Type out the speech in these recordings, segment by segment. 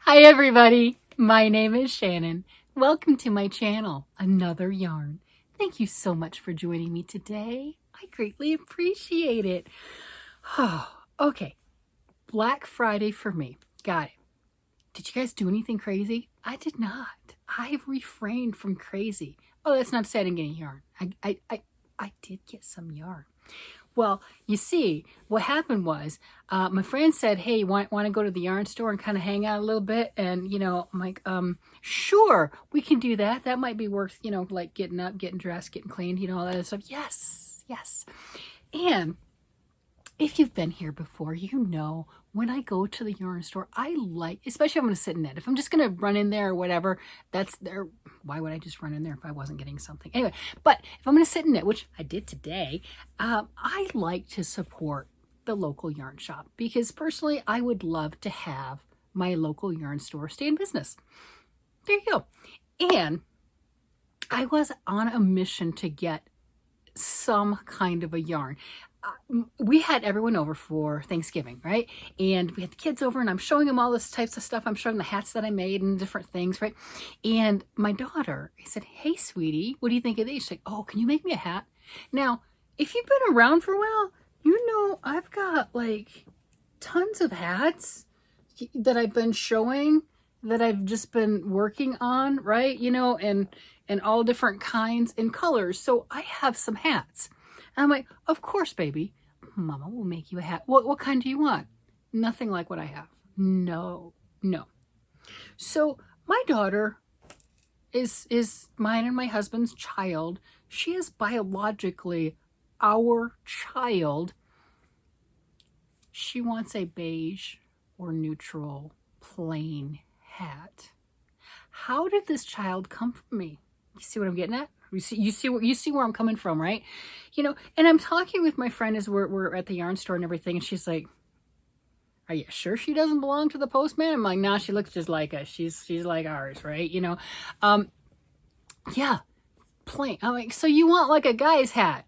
Hi everybody, my name is Shannon. Welcome to my channel, Another Yarn. Thank you so much for joining me today. I greatly appreciate it. Oh, okay, Black Friday for me. Got it. Did you guys do anything crazy? I did not. I refrained from crazy. Oh, that's not to say I didn't get any yarn. I did get some yarn. Well, you see, what happened was my friend said, hey, want to go to the yarn store and kind of hang out a little bit? And, I'm like, sure, we can do that. That might be worth, like getting up, getting dressed, getting cleaned, all that other stuff. Yes, yes. And if you've been here before, when I go to the yarn store, I like, especially if I'm going to sit in it. If I'm just going to run in there or whatever, that's there. Why would I just run in there if I wasn't getting something? Anyway, but if I'm going to sit in it, which I did today, I like to support the local yarn shop because personally, I would love to have my local yarn store stay in business. There you go. And I was on a mission to get some kind of a yarn. We had everyone over for Thanksgiving, right? And we had the kids over and I'm showing them all this types of stuff. I'm showing the hats that I made and different things, right? And my daughter, I said, hey, sweetie, what do you think of these? She's like, oh, can you make me a hat? Now, if you've been around for a while, I've got like tons of hats that I've been showing that I've just been working on, right? And all different kinds and colors. So I have some hats. And I'm like, of course, baby. Mama will make you a hat. What kind do you want? Nothing like what I have. No. So my daughter is mine and my husband's child. She is biologically our child. She wants a beige or neutral plain hat. How did this child come from me? You see what I'm getting at? You see where I'm coming from, right? And I'm talking with my friend as we're at the yarn store and everything, and she's like, are you sure she doesn't belong to the postman? I'm like, nah, she looks just like us. She's like ours, right? Yeah, plain. I'm like, so you want like a guy's hat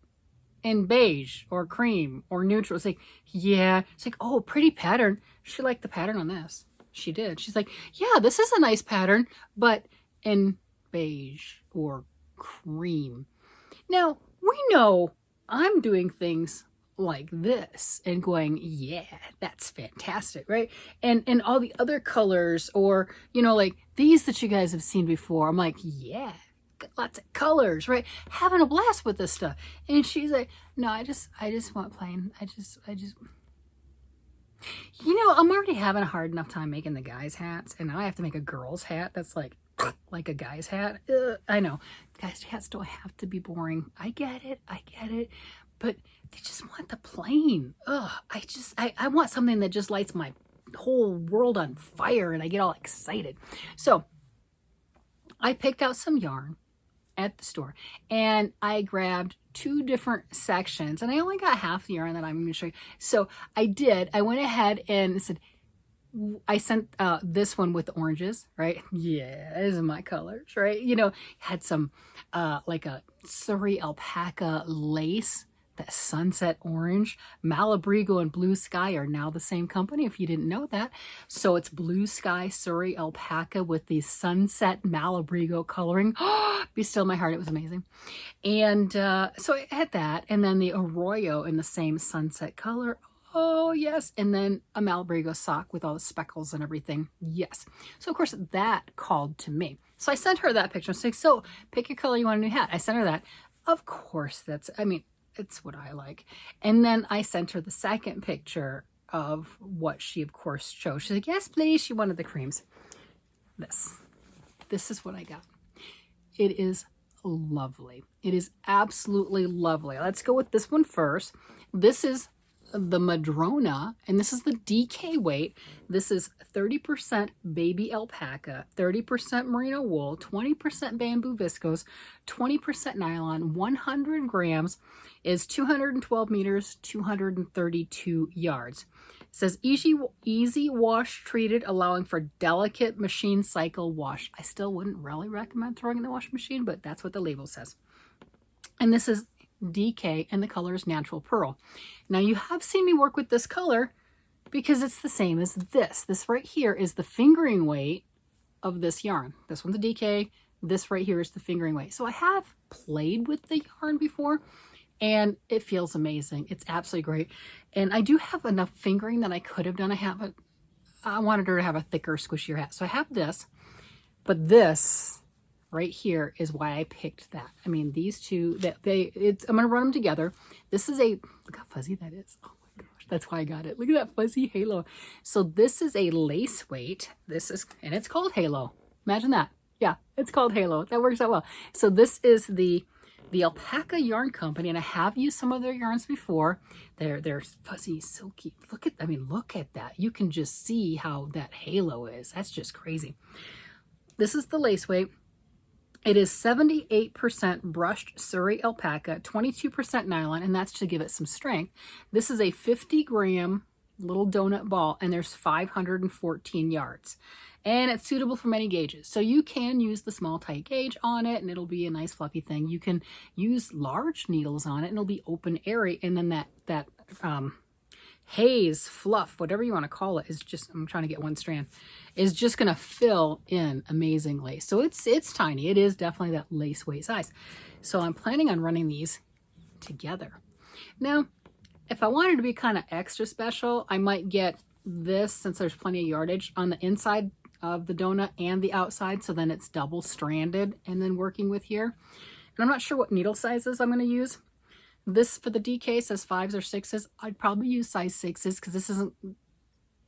in beige or cream or neutral? It's like, yeah. It's like, oh, pretty pattern. She liked the pattern on this. She did. She's like, yeah, this is a nice pattern, but in beige or cream. Now, we know I'm doing things like this and going, yeah, that's fantastic, right? And all the other colors or, like these that you guys have seen before, I'm like, yeah, lots of colors, right? Having a blast with this stuff. And she's like, no, I just want plain. I just I'm already having a hard enough time making the guys' hats, and now I have to make a girl's hat that's like a guy's hat. I know. Guys' hats don't have to be boring. I get it. But they just want the plain. I want something that just lights my whole world on fire and I get all excited. So I picked out some yarn at the store and I grabbed two different sections and I only got half the yarn that I'm going to show you. So I went ahead and said, I sent this one with the oranges, right? Yeah, these are my colors, right? Had some like a Surrey alpaca lace, that sunset orange. Malabrigo and Blue Sky are now the same company, if you didn't know that. So it's Blue Sky Surrey alpaca with the sunset Malabrigo coloring. Be still my heart, it was amazing. And so I had that, and then the Arroyo in the same sunset color. Oh, yes. And then a Malabrigo sock with all the speckles and everything. Yes. So, of course, that called to me. So I sent her that picture. I said, so pick your color, you want a new hat. I sent her that. Of course, it's what I like. And then I sent her the second picture of what she, of course, chose. She's like, yes, please. She wanted the creams. This is what I got. It is lovely. It is absolutely lovely. Let's go with this one first. This is the Madrona, and this is the DK weight. This is 30% baby alpaca, 30% merino wool, 20% bamboo viscose, 20% nylon, 100 grams is 212 meters, 232 yards. It says easy wash treated, allowing for delicate machine cycle wash. I still wouldn't really recommend throwing in the washing machine, but that's what the label says. And this is DK, and the color is Natural Pearl. Now, you have seen me work with this color because it's the same as this. This right here is the fingering weight of this yarn. This one's a DK. This right here is the fingering weight. So I have played with the yarn before and it feels amazing. It's absolutely great. And I do have enough fingering that I could have done. I wanted her to have a thicker, squishier hat. So I have this, but this right here is why I picked that. I mean, these two, I'm going to run them together. This is look how fuzzy that is. Oh my gosh, that's why I got it. Look at that fuzzy halo. So this is a lace weight. And it's called Halo. Imagine that. Yeah, it's called Halo. That works out well. So this is the Alpaca Yarn Company, and I have used some of their yarns before. They're fuzzy, silky. Look at that. You can just see how that halo is. That's just crazy. This is the lace weight. It is 78% brushed Surrey alpaca, 22% nylon, and that's to give it some strength. This is a 50-gram little donut ball, and there's 514 yards. And it's suitable for many gauges. So you can use the small tight gauge on it and it'll be a nice fluffy thing. You can use large needles on it and it'll be open, airy. And then that haze, fluff, whatever you want to call it, is just, I'm trying to get one strand, is just going to fill in amazingly. So it's tiny. It is definitely that lace weight size. So I'm planning on running these together. Now, if I wanted to be kind of extra special, I might get this, since there's plenty of yardage, on the inside of the donut and the outside, so then it's double stranded, and then working with here. And I'm not sure what needle sizes I'm going to use. This for the DK says 5s or 6s. I'd probably use size 6s because this isn't,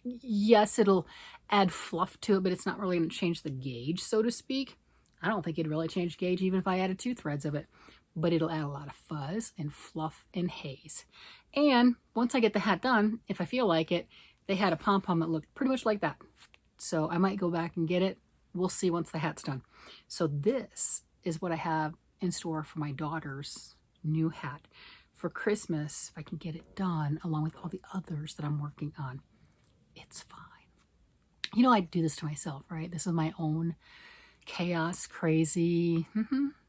yes, it'll add fluff to it, but it's not really going to change the gauge, so to speak. I don't think it'd really change gauge even if I added 2 threads of it, but it'll add a lot of fuzz and fluff and haze. And once I get the hat done, if I feel like it, they had a pom-pom that looked pretty much like that. So I might go back and get it. We'll see once the hat's done. So this is what I have in store for my daughter's new hat for Christmas, if I can get it done, along with all the others that I'm working on. It's fine. You know, I do this to myself, right? This is my own chaos, crazy.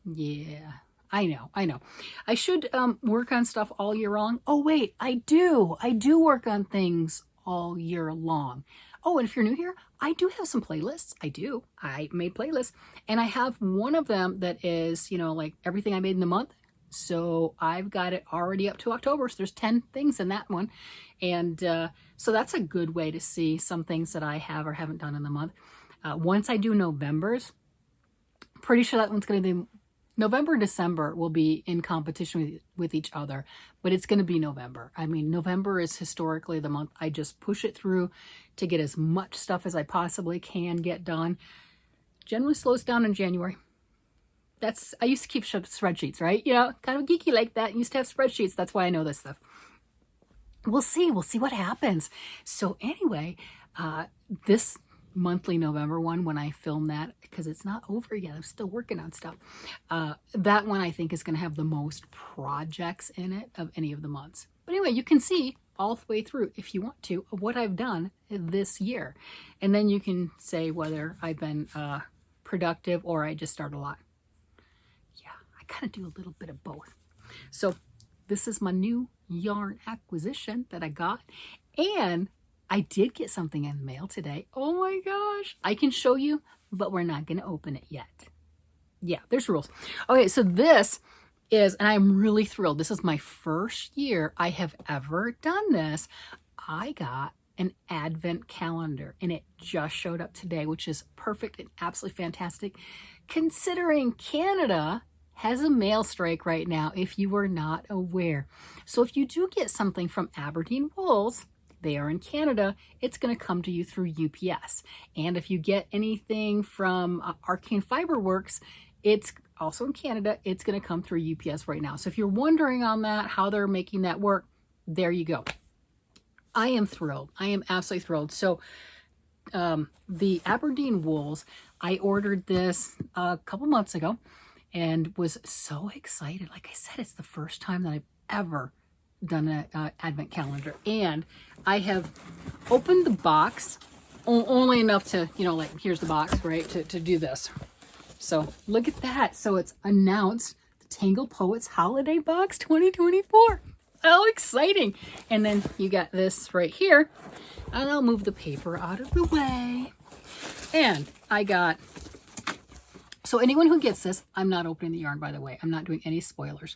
Yeah, I know. I should work on stuff all year long. Oh, wait, I do work on things all year long. Oh, and if you're new here, I do have some playlists. I made playlists, and I have one of them that is, you know, like everything I made in the month. So I've got it already up to October. So there's 10 things in that one. And so that's a good way to see some things that I have or haven't done in the month. Once I do November's, pretty sure that one's going to be November and December will be in competition with each other, but it's going to be November. I mean, November is historically the month I just push it through to get as much stuff as I possibly can get done. Generally slows down in January. I used to keep spreadsheets, right? You know, kind of geeky like that. I used to have spreadsheets. That's why I know this stuff. We'll see what happens. So anyway, this monthly November one, when I film that, because it's not over yet, I'm still working on stuff. That one I think is going to have the most projects in it of any of the months. But anyway, you can see all the way through, if you want to, of what I've done this year. And then you can say whether I've been productive or I just start a lot. Yeah, I kind of do a little bit of both. So this is my new yarn acquisition that I got. And I did get something in the mail today. Oh my gosh. I can show you, but we're not going to open it yet. Yeah, there's rules. Okay, so this is, and I'm really thrilled. This is my first year I have ever done this. I got an advent calendar and it just showed up today, which is perfect and absolutely fantastic, considering Canada has a mail strike right now, if you were not aware. So if you do get something from Aberdeen Wools, they are in Canada, it's going to come to you through UPS. And if you get anything from Arcane Fiberworks, it's also in Canada, it's going to come through UPS right now. So if you're wondering on that, how they're making that work, there you go. I am thrilled. I am absolutely thrilled. So the Aberdeen Wools, I ordered this a couple months ago and was so excited. Like I said, it's the first time that I've ever done an advent calendar, and I have opened the box only enough to, you know, like here's the box, right, to do this. So look at that. So it's announced the Tangle Poets Holiday Box 2024. How exciting. And then you got this right here. And I'll move the paper out of the way. And I got, so anyone who gets this, I'm not opening the yarn, by the way. I'm not doing any spoilers.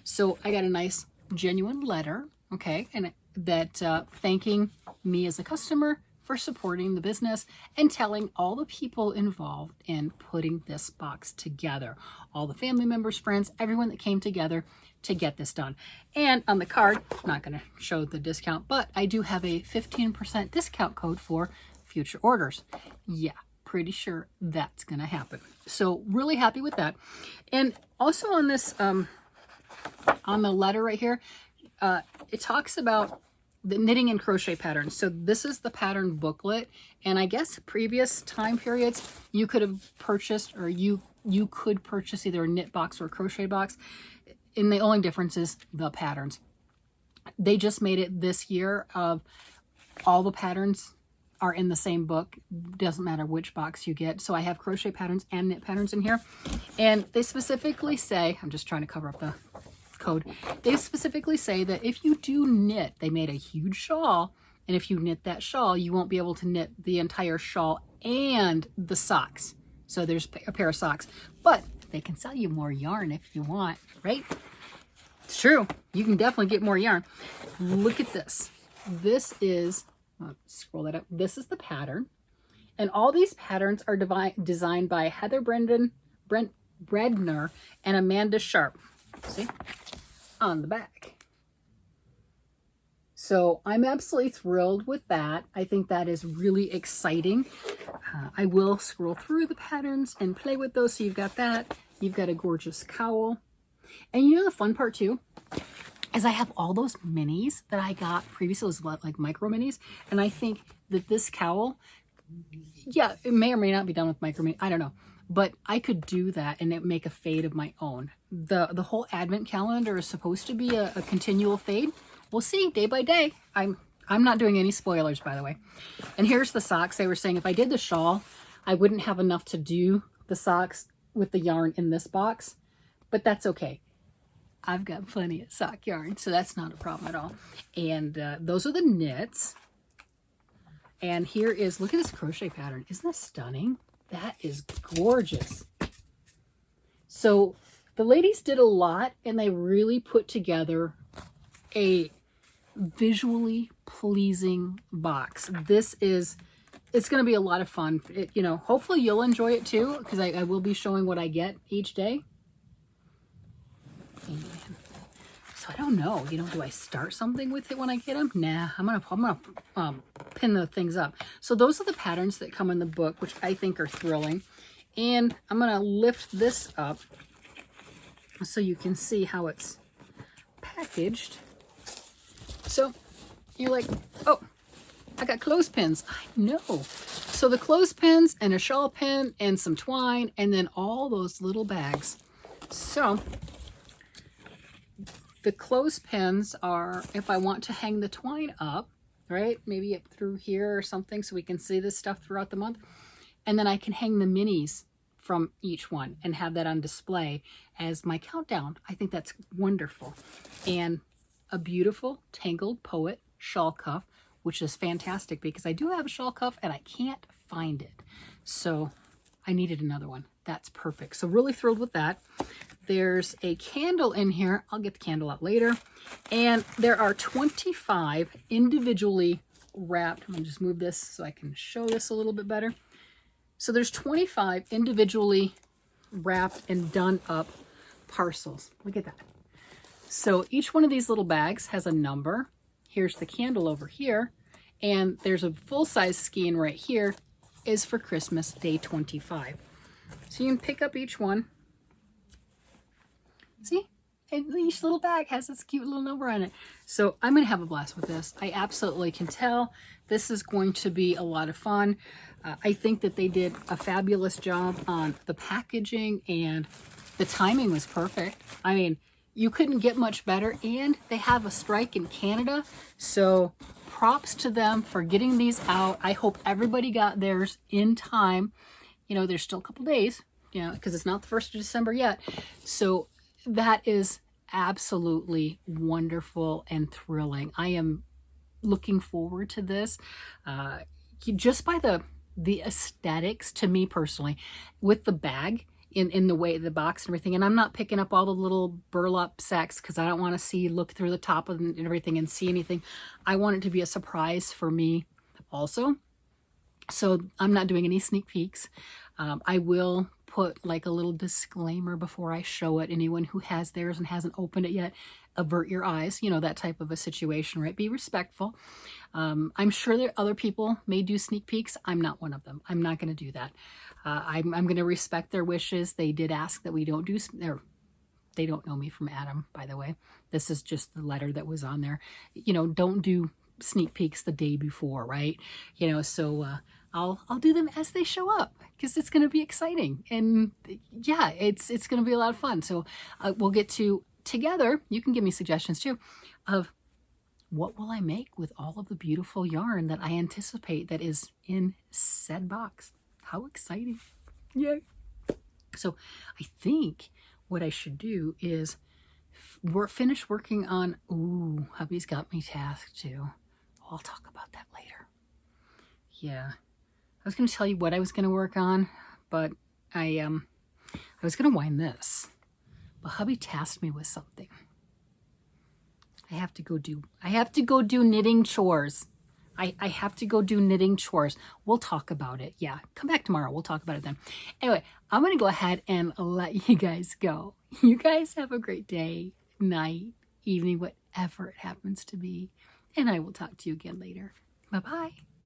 So I got a nice genuine letter, okay, and that thanking me as a customer for supporting the business and telling all the people involved in putting this box together. All the family members, friends, everyone that came together to get this done. And on the card, I'm not going to show the discount, but I do have a 15% discount code for future orders. Yeah, pretty sure that's going to happen. So really happy with that. And also on this, on the letter right here, it talks about the knitting and crochet patterns. So this is the pattern booklet, and I guess previous time periods you could have purchased, or you could purchase either a knit box or a crochet box, and the only difference is the patterns. They just made it this year of all the patterns are in the same book. Doesn't matter which box you get. So I have crochet patterns and knit patterns in here, and they specifically say, I'm just trying to cover up the code, they specifically say that if you do knit, they made a huge shawl, and if you knit that shawl, you won't be able to knit the entire shawl and the socks. So there's a pair of socks, but they can sell you more yarn if you want, right? It's true. You can definitely get more yarn. Look at this. This is, scroll that up. This is the pattern, and all these patterns are designed by Heather Bredner and Amanda Sharp. See? On the back. So I'm absolutely thrilled with that. I think that is really exciting. I will scroll through the patterns and play with those. So you've got that. You've got a gorgeous cowl. And you know the fun part too is I have all those minis that I got previously, those like micro minis. And I think that this cowl, yeah, it may or may not be done with micro mini. I don't know. But I could do that and make a fade of my own. The whole Advent calendar is supposed to be a continual fade. We'll see day by day. I'm not doing any spoilers, by the way. And here's the socks. They were saying if I did the shawl, I wouldn't have enough to do the socks with the yarn in this box. But that's okay. I've got plenty of sock yarn, so that's not a problem at all. And those are the knits. And here is, look at this crochet pattern. Isn't that stunning? That is gorgeous. So the ladies did a lot, and they really put together a visually pleasing box. This is, it's going to be a lot of fun. You know, hopefully you'll enjoy it too, because I will be showing what I get each day. And so I don't know, you know, do I start something with it when I get them? Nah, I'm gonna pin the things up. So those are the patterns that come in the book, which I think are thrilling. And I'm gonna lift this up so you can see how it's packaged. So you're like, oh, I got clothespins. I know. So the clothespins and a shawl pin and some twine, and then all those little bags. So the clothespins are, if I want to hang the twine up, right? Maybe up through here or something so we can see this stuff throughout the month. And then I can hang the minis from each one and have that on display as my countdown. I think that's wonderful. And a beautiful Tangled Poet shawl cuff, which is fantastic because I do have a shawl cuff and I can't find it. So I needed another one. That's perfect. So really thrilled with that. There's a candle in here. I'll get the candle out later. And there are 25 individually wrapped. I'm going to just move this so I can show this a little bit better. So there's 25 individually wrapped and done up parcels. Look at that. So each one of these little bags has a number. Here's the candle over here. And there's a full-size skein right here is for Christmas Day 25. So you can pick up each one. See? And each little bag has this cute little number on it. So I'm going to have a blast with this. I absolutely can tell this is going to be a lot of fun. I think that they did a fabulous job on the packaging, and the timing was perfect. I mean, you couldn't get much better, and they have a strike in Canada. So props to them for getting these out. I hope everybody got theirs in time. You know, there's still a couple days, you know, because it's not the 1st of December yet. So that is absolutely wonderful and thrilling. I am looking forward to this. Just by the aesthetics, to me personally, with the bag, in the way the box and everything, and I'm not picking up all the little burlap sacks because I don't want to look through the top of and everything and see anything. I want it to be a surprise for me also. So I'm not doing any sneak peeks. I will put like a little disclaimer before I show it. Anyone who has theirs and hasn't opened it yet, avert your eyes, you know, that type of a situation, right? Be respectful. I'm sure that other people may do sneak peeks. I'm not one of them. I'm not going to do that. I'm going to respect their wishes. They did ask that we don't do, they don't know me from Adam, by the way. This is just the letter that was on there. You know, don't do sneak peeks the day before, right? You know, so I'll do them as they show up because it's going to be exciting. And yeah, it's going to be a lot of fun. So we'll get to together. You can give me suggestions too of what will I make with all of the beautiful yarn that I anticipate that is in said box. How exciting. Yay. So I think what I should do is finish working on, ooh, hubby's got me tasked too. I'll talk about that later. Yeah. I was going to tell you what I was going to work on, but I was going to wind this. But hubby tasked me with something. I have to go do knitting chores. I have to go do knitting chores. We'll talk about it. Yeah, come back tomorrow. We'll talk about it then. Anyway, I'm going to go ahead and let you guys go. You guys have a great day, night, evening, whatever it happens to be. And I will talk to you again later. Bye-bye.